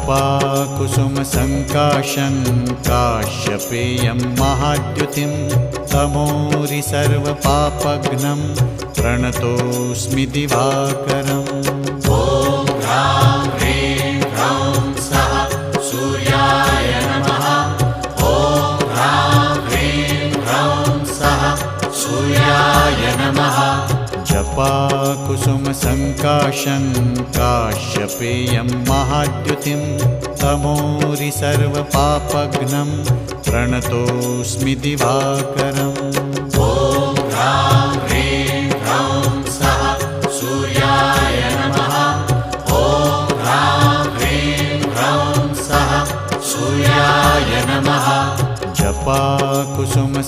जपाकुसुमसङ्काशं काश्यपेयं महाद्युतिं तमोरि सर्वपापघ्नं प्रणतोऽस्मि दिवाकरम्। ॐ ह्रां ह्रीं ह्रौं सः सूर्याय नमः। ॐ ह्रां ह्रीं ह्रौं सः सूर्याय नमः। जपाकुसुमसङ्काशं काश्यपेयं महाद्युतिं तमोरि सर्वपापघ्नं प्रणतोऽस्मि दिवाकरम्। ॐ ह्रां ह्रीं ह्रौं सः सूर्याय नमः। ॐ ह्रां ह्रीं ह्रौं सः सूर्याय नमः। जपाकुसुमसङ्काशं